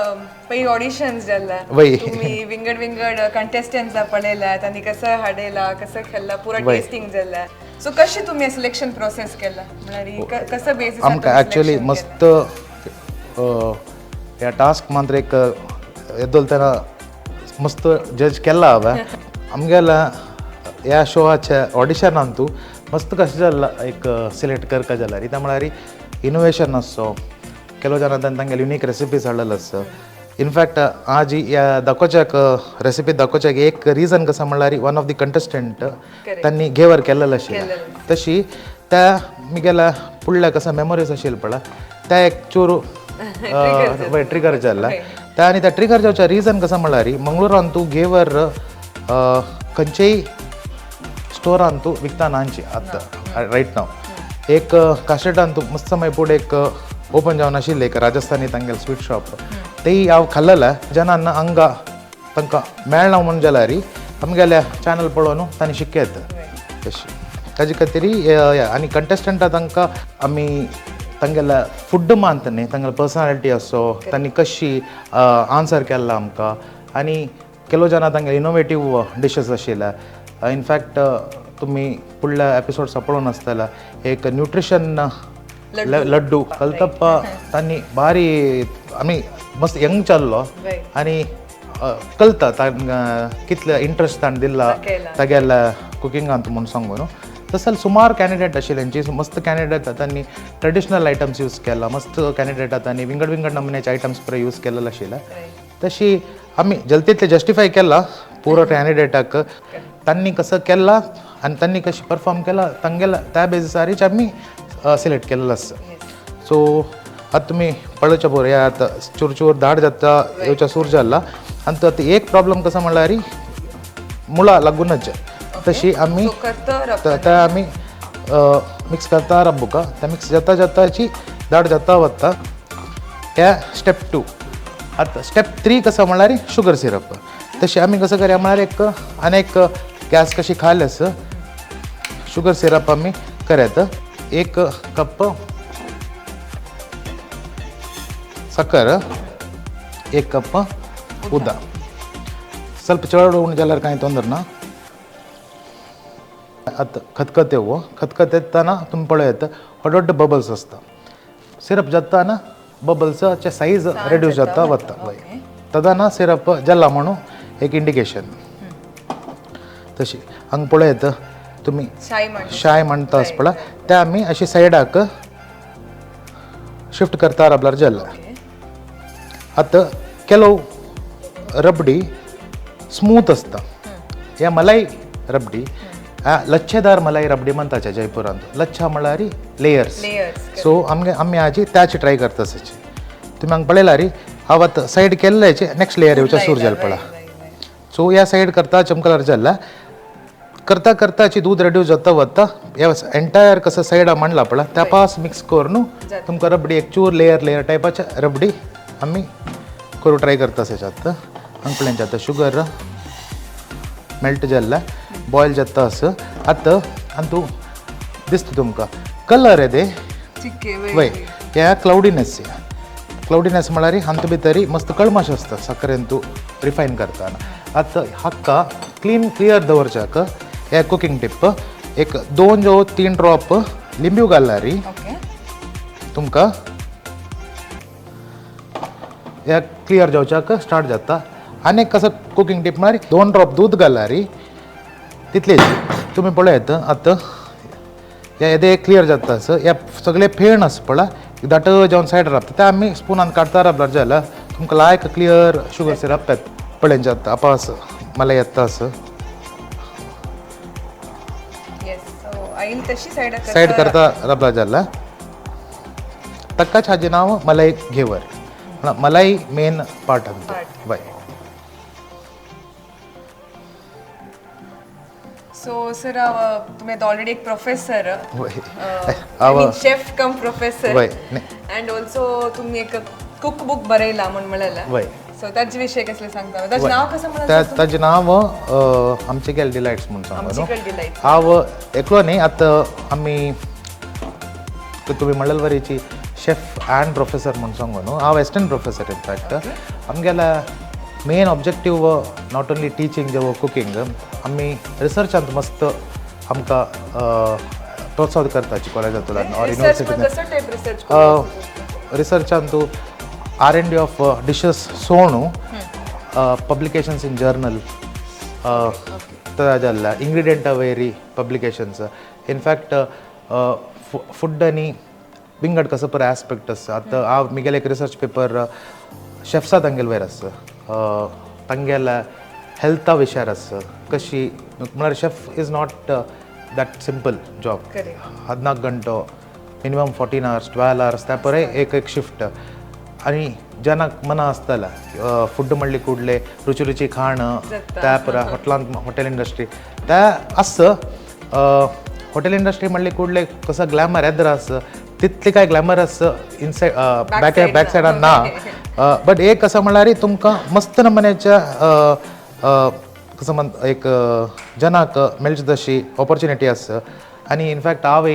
Speaker 1: पई ऑडिशन्स जाला
Speaker 2: वय
Speaker 1: तुम्ही विंगड कंटेस्टंट्स पळयल्यात आणि कसं हाडयला कसं खेळला पुरा टेस्टिंग जाला सो कशी तुम्ही सिलेक्शन प्रोसेस केला म्हणजे कसं बेसिस
Speaker 2: आमकां एक्चुअली मस्त ह्या टास्क मात्र एक येदोल तेन्ना मस्त जज केला हांवें आमगेल्या ह्या शोच्या ऑडिशनांतू मस्त कशें जाला एक सिलेक्ट करता जाल्यार त्या म्हळ्यार इनोवेशन आसो ಕೆಲವು ಜನ ತಂಗೆ ಯುನೀಕ್ ರೆಸಿಪೀಸ್ हाडलेलो इनफॅक्ट आज या दाखोवच्याक रेसिपी दाखोवच्याक एक रिजन कसं म्हणल्यार वन ऑफ द कंटेस्टंट त्यांनी घेवर केलेलं आशिल्लें तशी त्या मिगेल्या फुडल्या कसं मेमोरीज आशिल्ले पळय त्या एक चोरू ट्रिगर जाला त्या आनी त्या ट्रिगर जावच्या रिजन कसं म्हणल्यार मंगळुरांत तूं घेवर खंयचेय स्टोरांत तूं विकता नांची आतां रायट नाव एक काशेटान तूं मस्त मागीर फूड एक ओपन जावन आशिल्लें एक राजस्थानी तांगेलें स्वीट शॉप तेय हांव खाल्लेलें जनांना हांगा तांकां मेळना म्हणून जाल्यार आमगेल्या चॅनल पळोवन तांणी शिकयत तशी ताजे खातीर आनी कंटेस्टंटां तांकां आमी तांगेला फूड मानतानी तांगेला पर्सनालिटी असो तांणी कशी आन्सर केला आमकां आनी केलो जाणां तांगे इनोवेटीव डिशेस आशिल्ल्या इनफॅक्ट तुमी फुडल्या एपिसोड्स पळोवन आसतला एक न्यूट्रिशन लड्डू कलतप्प तांणी भारी आमी मस्त यंग चल्लो आनी कळता कितले इंट्रस्ट ताणें दिला तागेल्या कुकिंगांत म्हूण सांगून तसं सुमार कॅन्डिडेट आशिल्ल्यांची मस्त कॅन्डिडेट तांणी ट्रेडिशनल आयटम्स यूज केला मस्त कॅन्डिडेट तांणी विंगड विंगड नमुन्याचे आयटम्स पळय यूज केलेले आशिल्ले तशी आमी जल्तीतले जस्टिफाय केला पुरो कॅन्डिडेटाक तांणी कसं केला आनी तांणी कशी परफॉर्म केला तांगेला त्या बेजिसारीच आमी सिलेक्ट केलेलो आसा सो आतां तुमी पळोवचे पळय आतां चूर चूर दाट जाता येवच्या सूर जाल्ला आनी तो आतां एक प्रॉब्लम कसो म्हणल्यार मुळा लागूनच तशी आमी त्या आमी मिक्स करता रब्बुका त्या मिक्स जाता जाताची दाट जाता वता त्या स्टेप 2 आतां स्टेप 3 कसो म्हणल्यार शुगर सिरप तशी आमी कसं करया म्हणल्यार एक गॅस कशी खायल्यास शुगर सिरप आमी करयात 1 कप साखर 1 कप उदक ಸ್ವಲ್ಪ ಚಳವಳ ಉಣ್ಣು ಜಾಲರ್ ಕಾಯಿ ತೊಂದ್ರೆ ಅದು खतखतेವು खतखतेताना तुम्ही पळयत दೊಡ್ಡ बबल्स असता सिरप जाताना बबल्सचे साईज रेड्यूस जाता वता तदाना सिरप जल्ला म्हणून एक इंडिकेशन तशी हांगा पळयत तुम्ही शाय म्हणता आसपळा त्या आमी अशी सायडाक शिफ्ट करता राबल्यार जल्ला आतां केलो रबडी स्मूथ असता ह्या मलाई रबडी लच्छेदार मलाई रबडी म्हणताचे जयपुरांत लच्छा म्हळ्यार लेयर्स सो आमी हाजी त्याची ट्राय करता तशी तुम्ही हांगा पळयल्यार हांव आतां सायड केल्ल्याचे नेक्स्ट लेयर येवच्या सूर जाल पळा सो ह्या सायड करता चमकलर जाल्ला करता करताची दूध रेड्यूस जाता वता ह्या एंटायर कसं सायडा मांडला पळा त्या पास मिक्स करून तुमकां रबडी एक चूर लेयर टायपाचे रबडी आमी करू ट्राय करता तेच्यात अंकल्यांचे आतां शुगर मेल्ट जाल्ला बॉयल जाता असं आतां आनी तूं दिसता तुमकां कलर येदे वय ह्या क्लाउडीनेस म्हळ्यार अंत भितर मस्त कळमाश आसता साखरेन तूं रिफायन करतना आतां हाका क्लियर दवरच्याक हे कुकींग टीप एक 2-3 ड्रॉप लिंबू घालल्यार तुमकां हे क्लियर जावच्याक स्टार्ट जाता आनी कसं कुकींग टीप म्हळ्यार 2 ड्रॉप दूध घालल्यार तितलेच तुम्ही पळयत आतां हे येदे क्लियर जाता हे सगळे फेण आसा पळय दाट जावन सायड रावता ते आमी स्पुनान काडटा राबल्यार जाल्यार तुमकां लायक क्लियर शुगर सिरप पळय जाता आपास मला येता सायड करता राबल्यार जाल्यार ताकाच हाजें नांव मलाई घेवर मलाई मेन पार्ट वय
Speaker 1: सो सर तुम्ही ऑलरेडी एक professor chef come professor and also तुम्ही एक कुक बुक बरयला म्हणून म्हळाला सो ताजे विषय कसले सांगता ताजें नांव कसं म्हणा
Speaker 2: ताजें नांव आमचेकल डिलायट्स म्हणून सांगता हांव एकलो न्ही आतां आमी तुमी म्हणलें वरीची शेफ अँड प्रोफेसर म्हणून सांगू न्हू हांव असिस्टंट प्रोफेसर इनफॅक्ट आमगेला main objective not only teaching जो कुकींग आमी रिसर्चांत मस्त आमकां प्रोत्साहन करताची कॉलेजांतल्यान ऑर युनिवर्सिटीन रिसर्चांत तूं R&D ऑफ डिशेस सोणू पब्लिकेशन्स इन जर्नल जाल्ला ingredient very publications in fact food आनी विंगड कसो पळय एस्पेक्ट आसा आतां हांव म्हगेले एक रिसर्च पेपर शेफ्सा तांगेल वयर आसा तांगेल्या हेल्था विशयार आसा कशी म्हळ्यार chef is not that simple job 14 घंटो मिनिमम 14 hours 12 hours त्या पळय एक शिफ्ट आनी जेन्नाक मना आसताला फूड म्हणले कुडले रुची खाण त्या परा हॉटेल इंडस्ट्री त्या आसा हॉटेल इंडस्ट्री म्हणले कुडले कसो ग्लॅमर येद्र आसा तितले काय ग्लॅमर आसा इनसायड बॅक सायडान ना बट एक कसं म्हळ्यार तुमकां मस्त नमुन्याच्या कसं म्हण एक जनाक मेळची तशी ऑपॉर्च्युनिटी आसा आनी इनफॅक्ट हांव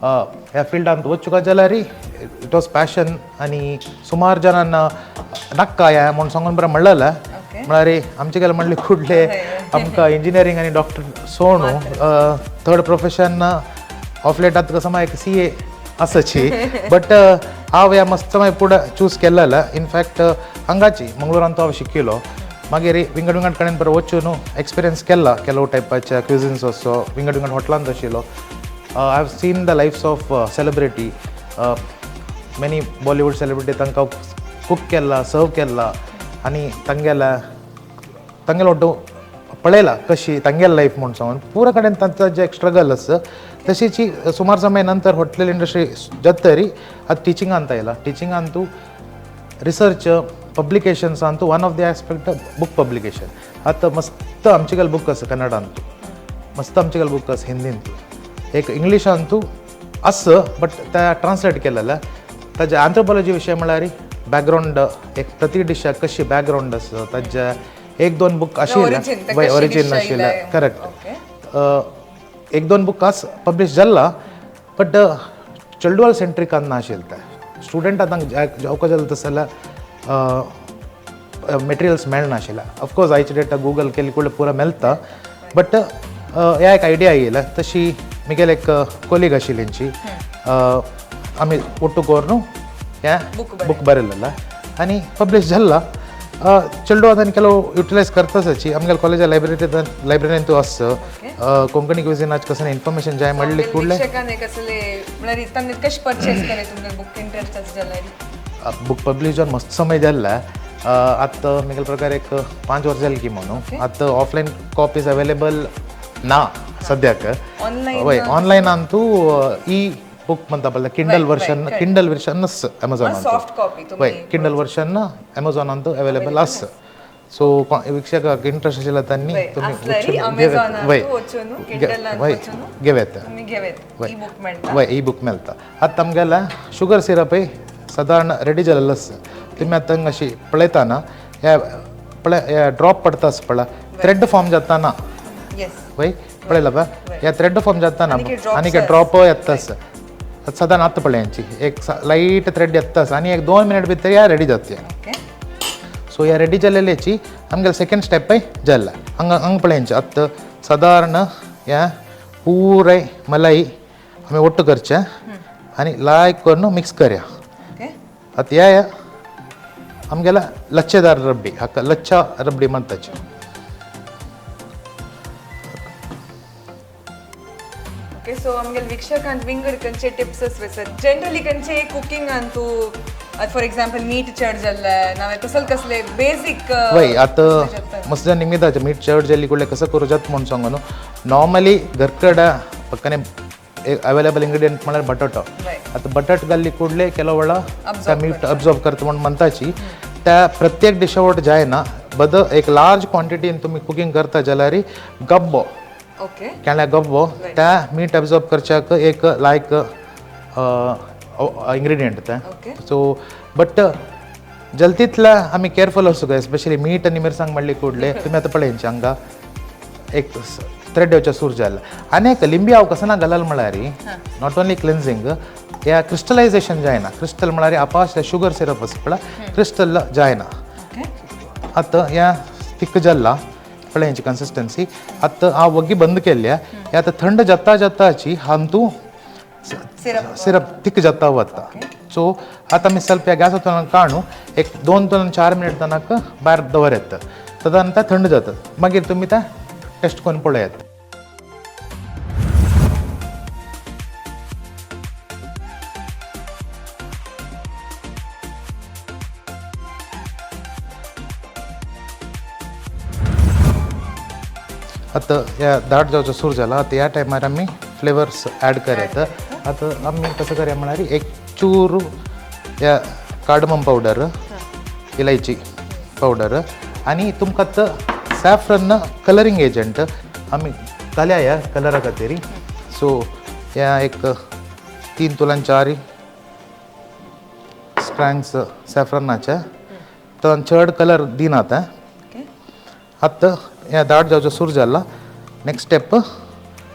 Speaker 2: ह्या फिल्डांत वचूंक जाल्यार इट वॉज पॅशन आनी सुमार जाणांना नाका ह्या म्हणून सांगून बरं म्हणलें म्हळ्यार आमचे गेले म्हणले कुडले आमकां इंजिनियरींग आनी डॉक्टर सोडू थर्ड प्रोफेशन ऑफ लेट आतां कसं एक CA आसाची बट हांव ह्या मस्त पुढे चूज केलेलं इनफॅक्ट हांगाची मंगळुरांत हांव शिकिलो मागीर विंगड विंगड कडेन बरं वचून एक्सपिरियन्स केला ಕೆಲವು टायपाच्या क्युझिन्स असो विंगड विंगड हॉटलांत आशिल्लो I have seen the lifes of celebrity many Bollywood celebrity तांकां कूक केला सर्व केला आनी तांगेलो ಒಟ್ಟು पळयला कशी तांगेल लायफ म्हणून सांगून पुरा कडेन तांचा जे एक स्ट्रगल आसा तशीची सुमार समय नंतर हॉटेल इंडस्ट्री जतरी आतां टिचिंगांत आयला टिचिंगांत तूं रिसर्च पब्लिकेशन्सांत one of the aspect book publication आतां मस्त आमचे गेल बूक आसा कन्नडांत मस्त आमचे गेल बूक आसा हिंदींत एक इंग्लिशान तूं आसा बट त्या ट्रान्सलेट केलेलें ताजे एंथ्रोपॉलॉजी विशय म्हळ्यार बॅकग्रावंड एक प्रति डिशाक कशी बॅकग्रावंड आसा ताजे एक दोन बूक आशिल्ले ओरिजीन आशिल्ले करेक्ट एक दोन बुक आस पब्लीश जाला बट चिल्ड्रन सेंट्रीक नाशिल्ले ते स्टुडंटां तांकां जावपाक जालें तशें जाल्यार मटेरियल्स मेळनाशिल्ले ऑफकोर्स आयचे डेटा गूगल केली कुडले पुरो मेळटा बट ह्या एक आयडिया येयला तशी म्हगेले एक कोलीग आशिल्लींची आमी ಒಟ್ಟು करून हें बूक बरयलेलें आनी पब्लीश जाला चिल्ड्रन ಅದನ್ನು ಕೆಲವು ಯುಟಿಲೈಸ್ करताची आमगेल्या कॉलेजा लायब्ररीन तूं आसा कोंकणी क्युझिनाचे कसं इन्फॉर्मेशन जाय म्हणले कुडले बुक पब्लीश जावन मस्त समय जाल्ला आतां म्हगेल्या प्रकार एक 5 वर्सां जाली की म्हणून आतां ऑफलायन कॉपीज अवेलेबल ना सद्याक वय ऑनलायनान तूं ई बुक म्हणटा पळय किंडल वर्शन आसा एमेझॉनान वय किंडल वर्शन एमेझॉनान तूं अवेलेबल आसा सो विक्षकाक इंट्रस्ट आशिल्लो तांणी तुमी वय घेवेत वय ई बुक मेळटा आतां आमगेल्या शुगर सिरपय सादारण रेडी जालेलो आसा तुमी आतां अशी पळयताना हे ड्रॉप पडटा आसा पळय थ्रेड फॉर्म जाताना वय पळयला पळय ह्या थ्रेड फॉर्म जाताना आनी ड्रॉप येता आसा साधारण आतां पळयांची एक लाईट थ्रेड येता आसा आनी एक 2 मिनट भितर ह्या रेडी जाता सो ह्या रेडी जालेल्याची आमगेले सेकेंड स्टेप जाला हांगा पळयांची आतां साधारण ह्या पुराय मलाई आमी ಒಟ್ಟು करचे आनी लायक करून मिक्स करया आतां ह्या आमगेला लच्छेदार रबडी हाका लच्छा रबडी म्हणटाची
Speaker 1: सो आमगेले विक्षकांत विंगड खंयचे टिप्स आसा जनरली खंयचे कुकिंग तूं फॉर एग्जांपल मीट चड जाल्लें नाजाल्यार कसले बेसीक
Speaker 2: वय आतां मस्त निमिताचे मीट चड जाल्ली कुडले कसं करूं जाता म्हणून सांगू न्हू नॉर्मली घरकडे पक्कने अवेलेबल इंग्रेडियंट म्हळ्यार बटाटो आतां बटाट घाल्ली कुडले केलो वेळा त्या मीट अब्जॉर्व करता म्हणून म्हणटाची त्या प्रत्येक डिशावट जायना बद एक लार्ज क्वॉन्टिटीन तुमी कुकिंग करता जाल्यार गब्बो केळ्या गब्बो त्या मीट अब्जॉर्व करच्याक एक लायक इंग्रेडियंट ते सो बट जल्तीतल्या आमी केअरफूल असो गो स्पेशली मीट आनी मिरसांग म्हणली कुडले तुमी आतां पळयांची हांगा एक थ्रेड येवचे सूर जाला आनी एक लिंबी हांव कसं ना घालल म्हळ्यार नॉट ओन्ली क्लिन्झींग ह्या क्रिस्टलायझेशन जायना क्रिस्टल म्हळ्यार आपास शुगर सिरप आसा पळय क्रिस्टल जायना आतां ह्या थिक जाला पळयांची कन्सिस्टन्सी आतां हांव वग्गी बंद केल्ल्या हे आतां थंड जाता जाताची हांतू सिरप थिक जाता वता सो आतां आमी ಸ್ವಲ್ಪ गॅस हातून काडू एक 2 ते 4 मिनट तनक भायर दवरत तदनंतर थंड जाता मागीर तुमी ते टेस्ट करून पळयात आतां ह्या दाट जावचो सूर जाला आतां ह्या टायमार आमी फ्लेवर्स ॲड करात आतां आमी कसं करया म्हळ्यार एक चूर ह्या कार्डमम पावडर इलायची पावडर आनी तुमकां आतां सॅफ्रन कलरींग एजंट आमी घाल्या ह्या कलरा खातीर सो ह्या एक 3 तोलां 4 स्ट्रँग्स सॅफ्रनाचे तर चड कलर दिनात आतां ह्या दाट जावचो सूर जाला नेक्स्ट स्टेप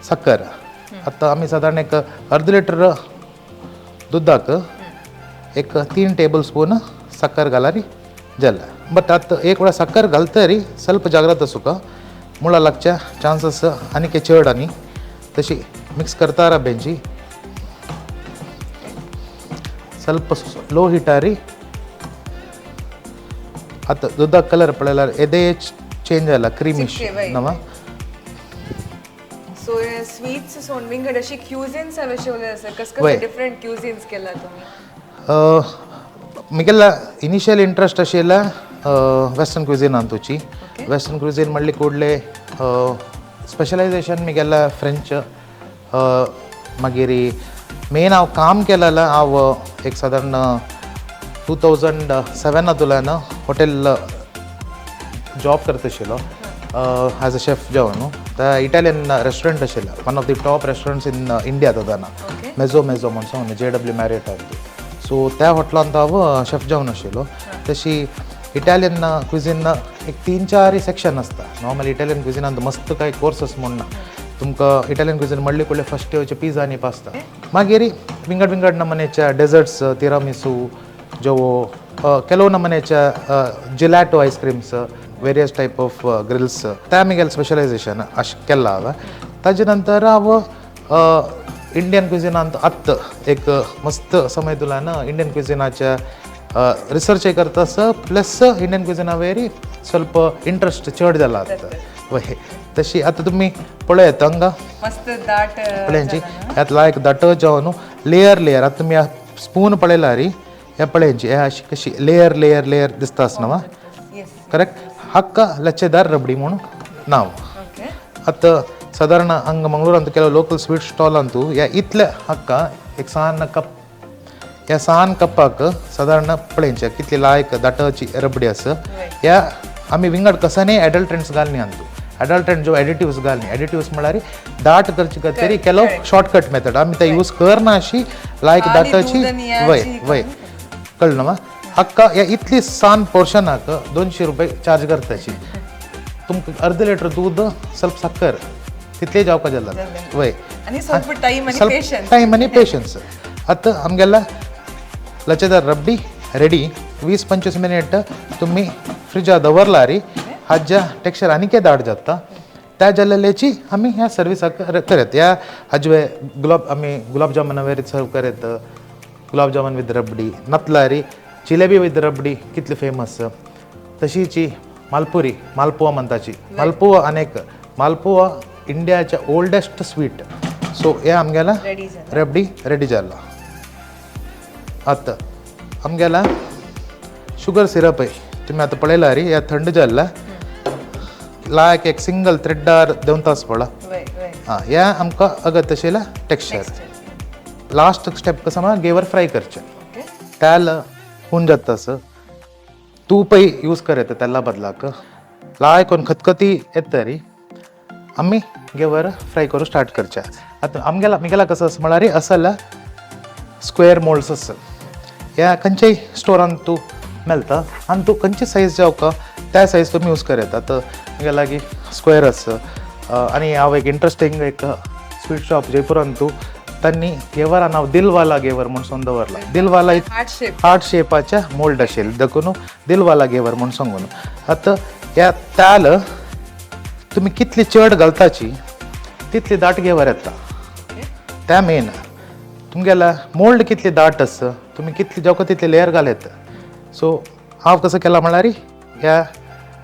Speaker 2: साखर आता आम्ही साधारण एक अर्ध लिटर दुधाक एक 3 ಟೇಬಲ್ ಸ್ಪೂನ್ ಸಕ್ಕರೆ घालारी जल्ला बट आता एक वेळा साखर घालतरी ಸ್ವಲ್ಪ जाग्रत असू का मुळा लागच्या चान्सेस आणि के चड आणि तशी मिक्स करता राहा बेंची ಸ್ವಲ್ಪ लो हिटारी आता दुधाक कलर पडला एदे चेंज जाला क्रीमिश नवा
Speaker 1: सो स्वीट्स सोनविंगड अशी क्युझिन्स हवे शिवले असेल कस
Speaker 2: वय.
Speaker 1: कसं डिफरंट क्युझिन्स केला तुम्ही
Speaker 2: मिगेला initial interest अशेला western cuisine तुची western cuisine म्हणली कुडले स्पेशलायझेशन मिगेला फ्रेंच मागीर मेन हांव काम केलेलं हांव एक साधारण 2007 तुल्यान हॉटेल जॉब करता आशिल्लो एज अ शेफ जावन त्या इटालियन रेस्टॉरंट आशिल्लें one of the top restaurants in India ताना मेजो म्हणून सांगून JW मॅरियट सो त्या हॉटेलांत हांव शेफ जावन आशिल्लो तशी इटालियन क्विझीन एक 3-4 सेक्शन असता नॉर्मल इटालियन क्विझिनांत मस्त काही कोर्सस म्हूण ना तुमकां इटालियन क्विझीन म्हणले कुठले फर्स्ट येवचे पिझ्झा आनी पास्ता मागीर विंगड नमनेच्या डेझर्ट्स तिरामिसू जवो ಕೆಲವು नमनेच्या gelato आयस्क्रीम्स various type of grills त्या मिगेल स्पेशलायझेशन अशें केलां हांवें ताजे नंतर हांव इंडियन क्विझिनांत आत्ता एक मस्त समय तुल्यान इंडियन क्विझिनाच्या रिसर्च करता प्लस इंडियन क्विझिना वेरी ಸ್ವಲ್ಪ इंट्रस्ट चड जाला आतां वय तशी आतां तुमी पळयत हांगा
Speaker 1: मस्त दाट
Speaker 2: पळयांची यातला एक दाट जावन लेयर आतां तुमी स्पून पळयला री ह्या पळयांची ह्या अशी कशी लेयर दिसता आसना करेक्ट हक्क लच्छेदार रबडी म्हणून नाव आतां साधारण हांगा मंगळूरांत केलो लोकल स्वीट स्टॉलांतू ह्या इतल्या हक्का एक सहान कप ह्या सहान कपाक साधारण पळयांची कितली लायक दाटाची रबडी आसा ह्या आमी विंगड कसांनी एडल्ट्रंट्स घालनी आणतो एडल्ट्रंट जो एडिटिव्स घालनी एडिटिव्स म्हळ्यार दाट करचे खातीर केलो शॉर्टकट मेथड आमी ते यूज करना अशी लायक दाटाची वय कळ्ळें न्हू हक्का ह्या इतली सान पोर्शनाक 200 रुपये चार्ज करताची तुमकां अर्द लिटर दूद ಸ್ವಲ್ಪ साखर तितले जावपा जाला वय
Speaker 1: आणि ಸ್ವಲ್ಪ टाइम आणि
Speaker 2: पेशन्स आतां आमगेला लच्छेदार रबडी रेडी 20-25 मिनिट तुम्ही फ्रिजा दवरला री हाज्या टेक्स्चर आनीक दाट जाता त्या जाल्ल्याची आमी ह्या सर्विसाक करत ह्या हाजे आमी गुलाब जामुन वेरी सर्व करत गुलाब जामुन विथ रबडी नतलारी जिलेबी विथ रबडी कितली फेमस तशीची मालपुवा म्हणटाची मालपुवा अनेक मालपुवा इंडियाच्या ओल्डेस्ट स्वीट सो हे आमगेला रबडी रेडी जाला आतां आमगेला शुगर सिरप तुम्ही आता पळयला री ह्या थंड जाल्ला लायक एक सिंगल थ्रेडार 2 तास पडला ह्या आमकां अगत आशिल्ला टेक्स्चर लास्ट स्टेप कसं म्हणा गेवर फ्राय करचें तेल होऊन जाता असं तूपही यूज करता त्याला बदलाक लाय कोण खतखती येता री आम्ही गेवर फ्राय करू स्टार्ट करचे आता आमगेला कसं असं म्हळ्यार असला स्क्वेअर मोल्ड्स आसा ह्या खंयच्याय स्टोरान तूं मेळटा आनी तूं खंयची सायज जावका त्या सायज तुमी यूज करता आतां म्हगे लागीं स्क्वेअर आसा आनी हांव एक इंट्रस्टींग एक स्वीट शॉप जयपुरान तूं त्यांनी गेवरा नाव दिलवाला गेवर म्हणून सोन दवरला दिलवाला हार्ट शेपाच्या मोल्ड आशिल्ले देखून दिलवाला गेवर म्हणून सांगून आतां ह्या ताल तुम्ही कितली चड घालताची तितली दाट गेवर येता त्या मेन तुमगेला मोल्ड कितली दाट आसा तुम्ही कितली जावका तितली लेयर घालत सो हांव कसं केला म्हळ्यार ह्या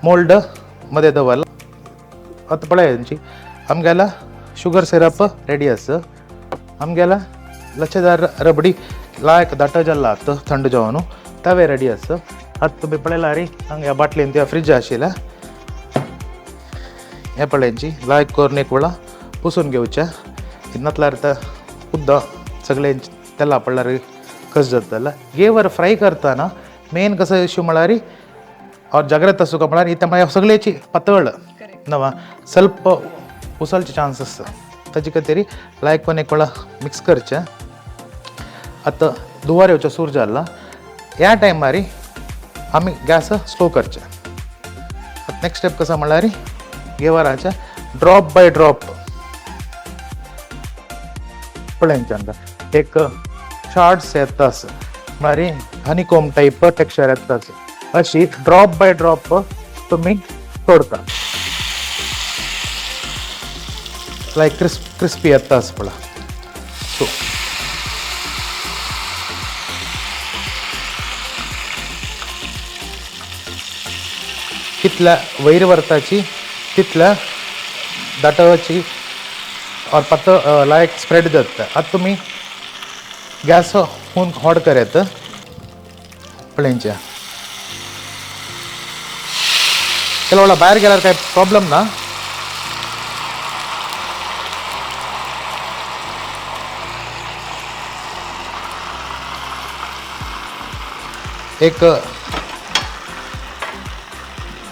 Speaker 2: मोल्ड मध्ये दवरला आतां पळय आमगेला शुगर सिरप रेडी आसा आमगेला लच्छेदार रबडी लायक दाट जाल्ला आतां थंड जावन तवे रेडी आसा आतां तुमी पळयला री हांगा ह्या बाटलेन त्या फ्रिज आशिल्ल्या हे पळयांची लायक करून एक वेळा पुसून घेवच्या इतनातल्यार आतां उद्दां सगळे तेला पडल्यार कस जाताला गेवर फ्राय करतना मेन कसो इश्यू म्हळ्यार और जाग्रत आसूं म्हळ्यार इतल्या सगळ्याची पातळ नवा ಸ್ವಲ್ಪ उचलचे चान्स आसता ताजे खातीर लायक कोण एक वेळा मिक्स करचें आतां दुवार येवचें सूर जाल्ला ह्या टायमार आमी गॅस स्लो करचें आतां नेक्स्ट स्टेप कसो म्हळ्यार गेवराचें ड्रॉप बाय ड्रॉप पळयंच्यान एक शार्ट्स येतास मारी हनीकोम टाईप टेक्स्चर येतास अशी ड्रॉप बाय ड्रॉप तुम्ही तोडता लाईक क्रिस्पी येतास पळा सो कितल्या वयर व्हरताची तितल्या दाटवाची और पत्त लायक स्प्रेड जाता आता तुम्ही गॅस हून हॉट करायत पळयंच्या ಕೆಲವೆಲ್ಲ ಬಾಯರ್ ಗೆಲ್ಲರ್ काय प्रॉब्लेम ना एक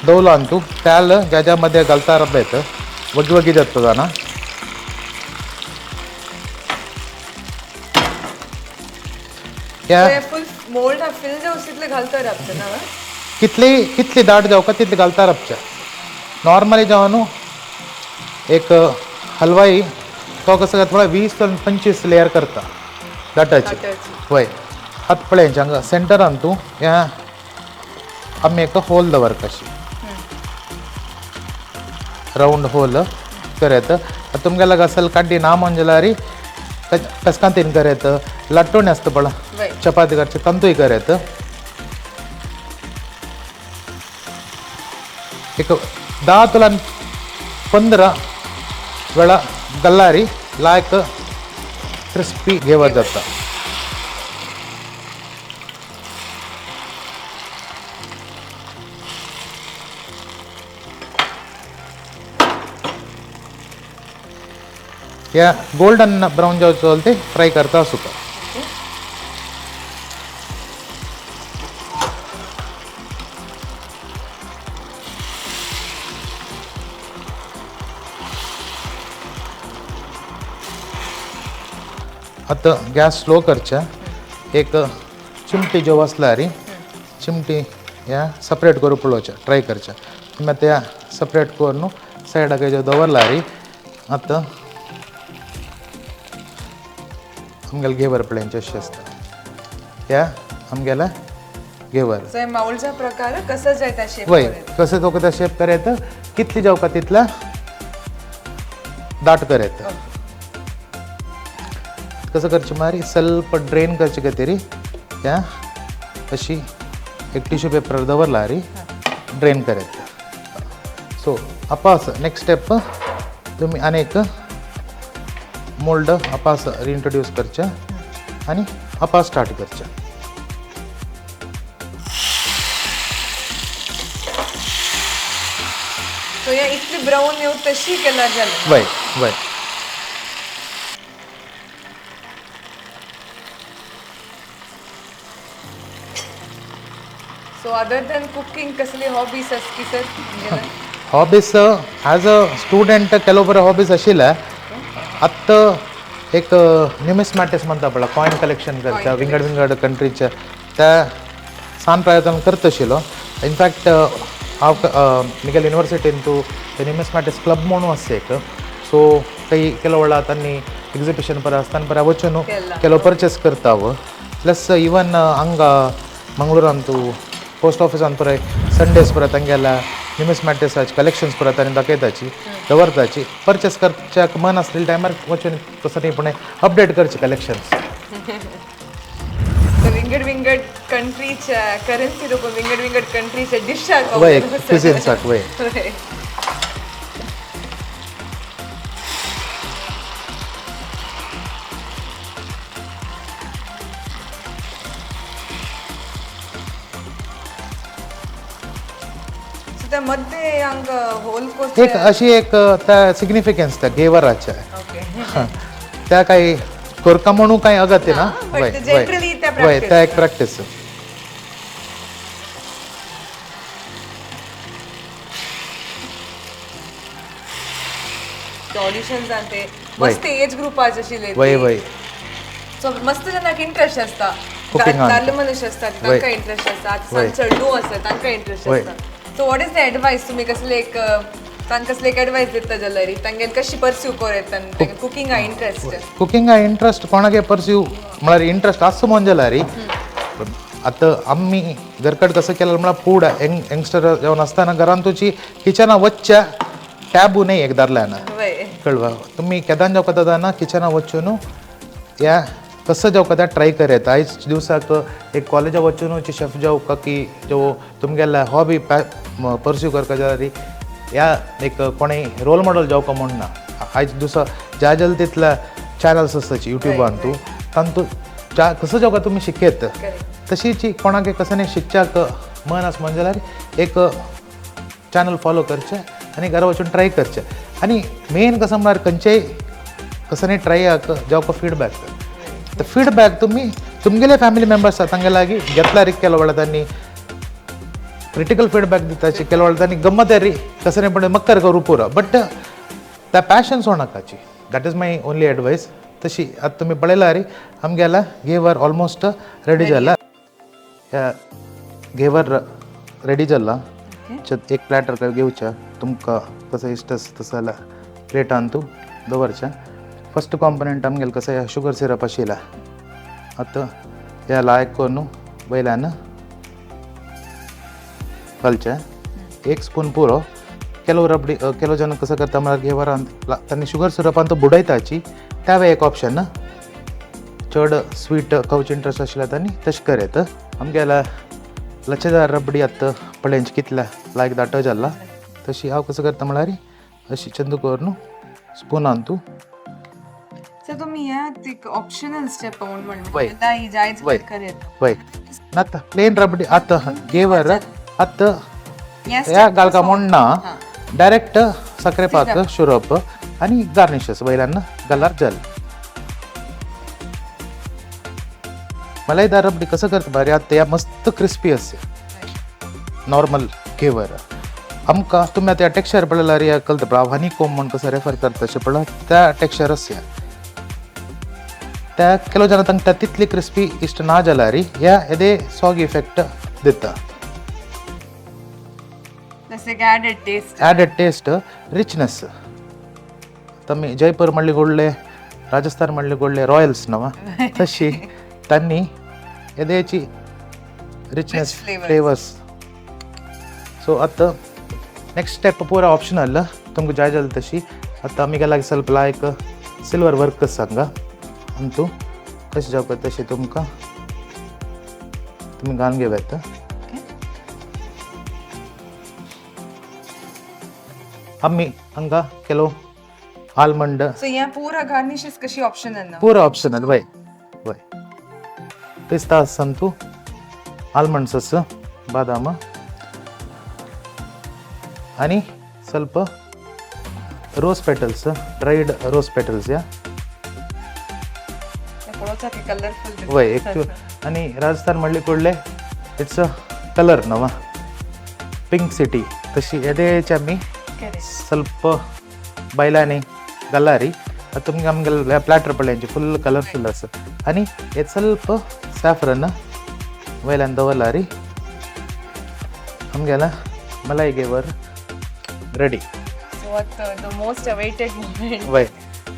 Speaker 2: दौल आणतो त्याला ज्याच्यामध्ये घालता रब्ब येतं वगी जातो जाना क्या
Speaker 1: फुल मोल्ड हा फिल जे उसितले घालता राबतं ना
Speaker 2: कितली दाट जाऊ का तितली घालता रबच्या नॉर्मली जेव्हा न्हू एक हलवाई तो कसं थोडा 20 ते 25 लेयर करता दाटाची वय हात पळयंचे हांगा सेंटरान तूं ह्या आमी एक होल दवर कशी राउंड होल करेत तुमगेला गसल कड्डी ना मंजलारी कसकां तीन करेत लट्टोणी असतं पळा चपाती करचे तंतूय करेत एक 10 तुला 15 वेळा गल्लारी लायक क्रिस्पी घेवत जाता या गोल्डन ब्राउन जाऊ चलते फ्राय करता सुका आता गॅस स्लो करच्या एक चिमटी जो वाचला री चिमटी या सपरेट करू पळोवच्या ट्राय करच्या मागीर त्या सपरेट करून सायडाक हेजो दवरला री आता आमगेले घेवर पळयंचे अशें आसता या आमगेला घेवर
Speaker 1: माऊलचा प्रकार कसं जाय त्या शेप
Speaker 2: वय कसं तो त्या शेप करायचं कितली जाऊ का तितला दाट करायचं कसं करचे मारी ಸ್ವಲ್ಪ ड्रेन करचे का तरी या अशी एक टिश्यू पेपर दवरला री ड्रेन करायचं सो अपास नेक्स्ट स्टेप तुम्ही अनेक मोल्ड अपास रिइंट्रोड्यूस करच्या आणि अपास स्टार्ट करच्या
Speaker 1: तो या इतली ब्राऊन येऊ तशी केला झालं
Speaker 2: वय वय
Speaker 1: सो अदर दॅन कुकिंग कसली हॉबीज असती sir
Speaker 2: hobbies as a student ಕೆಲವೊಬ್ಬರ हॉबीज आशिल्ल्या आत्ता एक न्युमिस्मॅटिक्स म्हणता पळय कॉइन कलेक्शन करता विंगड कंट्रीच्या त्या सान प्रयत्न करत आशिल्लो इनफॅक्ट हांव मिगेल युनिवर्सिटीन तूं न्युमिस्मॅटिक्स क्लब म्हणून आसा एक सो काही ಕೆಲವು वेळा तांणी एग्जिबिशन पर आसतना पर वचून ಕೆಲವು ಪರ್ಚೇಸ್ करता प्लस इवन हंग मंगळूरान तूं पोस्ट ऑफिसान पुराय संडेज पुरा तांगेला न्युमिस्मॅटिक्साची कलेक्शन्स पुरा तांणी दाखयताची दवरताची परचेस करच्याक मन आसलेल्या टायमार वचून तसं पण अपडेट करचे कलेक्शन्स
Speaker 1: विंगड कंट्रीच्या करन्सी लोक विंगड कंट्रीच्या डिश
Speaker 2: वय क्विझिन्साक वय
Speaker 1: मध्ये अंग होल
Speaker 2: एक अशी एक त्या सिग्निफिकन्स त्या गेवराच्या त्या काही कोरका म्हणून काही अगत्य ना वय त्या एक प्रॅक्टिस
Speaker 1: ऑडिशन्स आणते मस्त एज ग्रुप आशिल्ले
Speaker 2: वय वय
Speaker 1: सो मस्त जनाक इंटरेस्ट आसता दादले मनुष्य असतात तांकां इंटरेस्ट आसता चेडू आसता तांकां इंटरेस्ट आसता so what is the advice तुम्ही कसले एक तांकां कसले एक एडवायस दिता जाल्यार तांगें कशी परस्यू कोरता कुकिंग इंट्रस्ट
Speaker 2: कुकिंग इंट्रस्ट कोणागे परस्यू म्हळ्यार इंट्रस्ट आसा म्हण जाल्यार आतां आमी घरकड कसं केलें म्हळ्यार फूड यंगस्टर जेवण आसतना घरान तुजी किचना वच्च्या टॅबू नाही एक दारल्यान कळवा तुम्ही केदान जावं कदा ना किचना वच्चून या कसं जावं कदा ट्राय करात आयज दिवसाक एक कॉलेजा वच्चून शेफ जावं की जो तुमगेला हॉबी परस्यू करता जाल्यार या एक कोणी रोल मॉडेल जावं म्हण ना आयज दिवसा ज्या जल तितल्या चॅनल्स आसताची युट्यूबान तूं तांतू ज्या कसं जावं तुम्ही शिकयत तशीची कोणाक कसं नाही शिकच्याक मन आस म्हण जाल्यार एक चॅनल फॉलो करचें आनी घरा वचून ट्राय करचें आनी मेन कसं म्हळ्यार खंयचेय कसं नाही ट्राय जावं फीडबॅक तर फीडबॅक तुम्ही तुमगेले फॅमिली मेंबर्स आसा तांगे लागीं घेतल्यार केलो वळा तांणी क्रिटिकल फीडबॅक दिताची केलो वळा तांणी गम्मत री कसं नाही पण मक्कर करूं पुरो बट त्या पॅशन सोडनाकाची that is my only advice तशी आतां तुमी पळयल्यार आमगेला घेवर ऑलमोस्ट रेडी जाला घेवर रेडी जाला एक प्लॅटर घेवच्या तुमकां कसं इश्ट तसं जाल्यार प्लेटान तूं दवरचें फस्ट कॉम्पोनंट आमगेलें कसं शुगर सिरप आशिल्ला आतां ह्या लायक करून वयल्यान घालचें 1 स्पून पुरो केलो रबडी केलो जन कसं करता म्हळ्यार घेवरान तांणी शुगर सिरपान तो बुडयताची त्या वेळी एक ऑप्शन चड स्वीट खावची इंट्रस्ट आशिल्ल्या तांणी तशें करयत आमगेला लच्छेदार रबडी आतां पळयची कितल्या लायक दाटो जाला तशी हांव कसं करता म्हळ्यार अशी चंदू करून स्पुनान तूं
Speaker 1: सर तुम्ही या एक ऑप्शनल स्टेप
Speaker 2: वय
Speaker 1: वय
Speaker 2: वय नाता प्लेन रबडी आतां घेवर आतां ह्या घालका म्हण ना डायरेक्ट साखरे पाक शुरप आनी गार्निशस वयल्यान घाल्यार जालें मलाईदार रबडी कसं करता बरें आतां मस्त क्रिस्पी आसा नॉर्मल घेवर आमकां तुमी आतां टेक्स्चर पळयल्यार ह्या कळटा पळय हनी कोम म्हण कसं रेफर करता तशें पळय त्या टेक्स्चर आसा त्या केलो जाणां तांकां तितली क्रिस्पी इश्ट ना जाल्यार ह्या येदे सॉग इफेक्ट दिता एडेड टेस्ट रिचनेस तमी जयपूर म्हणले गोडले राजस्थान म्हणले गोडले रॉयल्स नवा तशी तांणी येदेची रिचनेस फ्लेवर्स सो आतां नेक्स्ट स्टेप पुरा ऑप्शनल तुमकां जाय जाल्यार तशी आतां आमी गेला ಸ್ವಲ್ಪ लायक सिल्वर वर्क सांगा आनी तूं कशें जावं तशें तुमकां तुमी घालून घेवं येता आमी हांगा केलो आलमंड
Speaker 1: सो या पूरा गार्निशेस कशी ऑप्शनल ना
Speaker 2: पूरा ऑप्शनल वय वय पिस्ता आसन तूं आलमंड्स आसा बादाम आनी ಸ್ವಲ್ಪ rose petals dried rose petals या
Speaker 1: कलरफुल
Speaker 2: वय एक आनी राजस्थान म्हणले कुडले इट्स अ कलर नवा पिंक सिटी तशी येदेची आमी ಸ್ವಲ್ಪ बायलांनी घालारी तुमकां आमगे प्लॅटर पळयांची फुल कलरफुल आसा आनी हे ಸ್ವಲ್ಪ सॅफ्रन वयल्यान दवरल्यार आमगेला मलाई ghevar ready
Speaker 1: the most awaited moment
Speaker 2: वय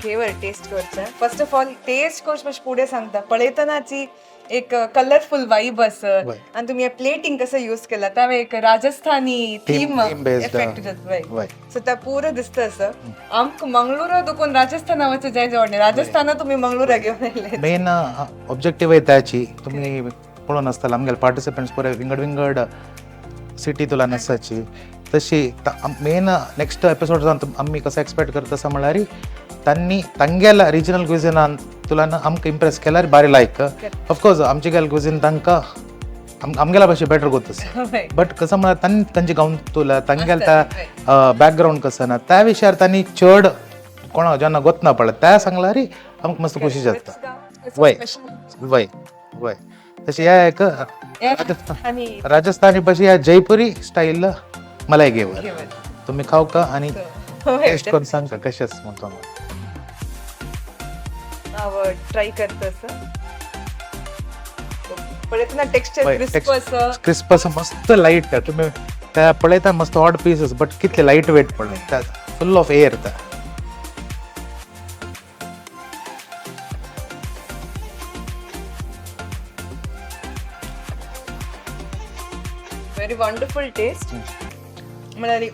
Speaker 1: घेवर टेस्ट करचें फर्स्ट ऑफ ऑल टेस्ट कोच मातशें फुडें सांगता पळयतनाची एक कलरफुल वाइब आसा आनी तुमी प्लेटिंग कसं यूज केला त्या एक राजस्थानी थीम इफेक्ट जाता सो त्या पुरो दिसता आसा आमकां मंगळुरा दुखून राजस्थाना वचूं जाय जोडणे राजस्थाना तुमी मंगळुरा घेवन आयले
Speaker 2: मेन ऑब्जेक्टिव्ह आहे त्याची तुम्ही पळोवन आसतला आमगेले पार्टिसिपंट्स पुरे विंगड विंगड सिटी तुला आसाची तशी मेन नेक्स्ट एपिसोड आम्ही कसं एक्सपेक्ट करता आसा म्हळ्यार तांणी तांगेल्या रिजनल क्विजिनान तुलान आमकां इम्प्रेस केल्यार बारी लायक ऑफकोर्स आमचे गेल क्विजीन तांकां आमगेल्या भाशेन बेटर करता बट कसं म्हळ्यार तांणी तांचे गांवन तुला तांगेल त्या बॅकग्रावंड कसं ना त्या विशयार तांणी चड कोणा जेन्ना गोतना पळय त्या सांगल्यार आमकां मस्त खुशी जाता वय वय वय तशी ह्या एक राजस्थानी भाशे ह्या जयपुरी स्टाईल मलाई घेवर तुम्ही खाव का आणि टेस्ट करून सांग का कशें म्हणतो
Speaker 1: हांव ट्राय करता पळयतना टेक्स्चर क्रिस्प आसा
Speaker 2: मस्त लाईट तुम्ही त्या पळयता मस्त ऑड पीसीस बट कितले लाईट वेट पळय फुल ऑफ एअर त्या
Speaker 1: व्हेरी वंडरफुल टेस्ट म्हणाली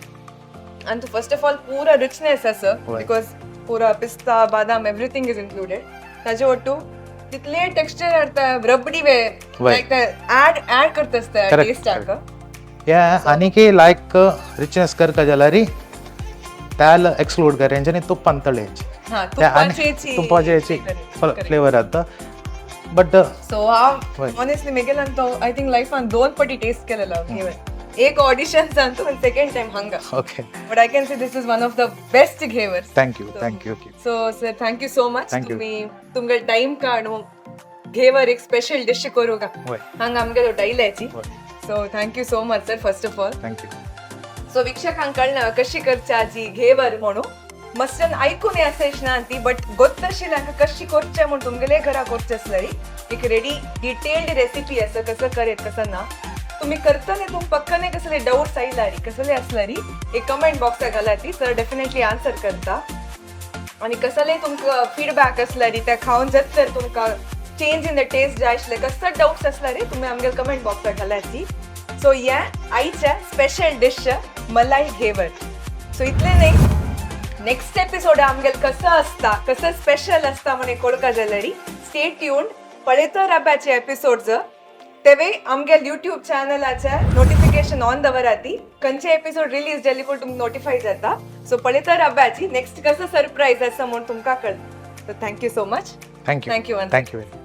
Speaker 1: आणि तो फर्स्ट ऑफ ऑल पूरा रिचनेस असं बिकॉज पूरा पिस्ता बादाम एव्हरीथिंग इज इन्क्लुडेड ताजे ಒಟ್ಟು तितले टेक्स्चर अर्थ रबडी वे लाईक ऍड करत असतं टेस्ट आका
Speaker 2: या आनीक लायक रिचनेस करता जाल्यार त्याल एक्सक्लूड करायचे आणि तुप्प तळेचे
Speaker 1: हा
Speaker 2: तुपाचे फ्लेवर आता बट
Speaker 1: सो हांव ऑनेस्टली मेगेलान तो आय थिंक लायफान 2 पाटी टेस्ट केलेलो एक ऑडिशन जाणतो आणि सेकंड टाइम हांगा
Speaker 2: okay
Speaker 1: but I can say this is one of the best ghevars
Speaker 2: thank you
Speaker 1: so sir thank you so much तुम्ही तुमगे टाइम काढून घेवर एक स्पेशल डिश करू का हांगा आमगे तो डायल्याची so thank you so much sir first of all
Speaker 2: thank you
Speaker 1: so वीक्षकांक कळना कशी करच्याची घेवर म्हणून मस्तन ऐकून असेच ना ती बट ಗೊತ್ತशिल्ला कशी करचे म्हणून तुमगेले घरा करचे असल्यारी एक रेडी डिटेल्ड रेसिपी असं कसं करेत कसं ना तुम्ही करताना तुम पक्कने कसले डाऊट्स आयलारी कसले असलारी एक कमेंट बॉक्सात घालाती सर डेफिनेटली आन्सर करता आणि कसले तुमका फीडबॅक असलारी त्या खाऊन जर तर तुमका चेंज इन द टेस्ट जाय आसले कसले डाऊट्स असलारी तुम्ही आमगे कमेंट बॉक्सात घालाती सो या आईच्या स्पेशल डिश मलाई घेवर सो इतले नाही नेक्स्ट एपिसोड आमगेल कसं असता कसं स्पेशल असता म्हणे कोळका जाल्यारी स्टे ट्यून्ड पळेतर राब्याचे एपिसोड्स तेवे आमगेल यूट्यूब चॅनलाच्या नोटिफिकेशन ऑन दवराती खंयचे एपिसोड रिलीज जाली पण तुमकां नोटिफाय जाता सो पळेतर राब्याची नेक्स्ट कसं सरप्राईज आसा म्हूण तुमकां कळटा so thank you so much
Speaker 2: thank you
Speaker 1: thank you
Speaker 2: thank you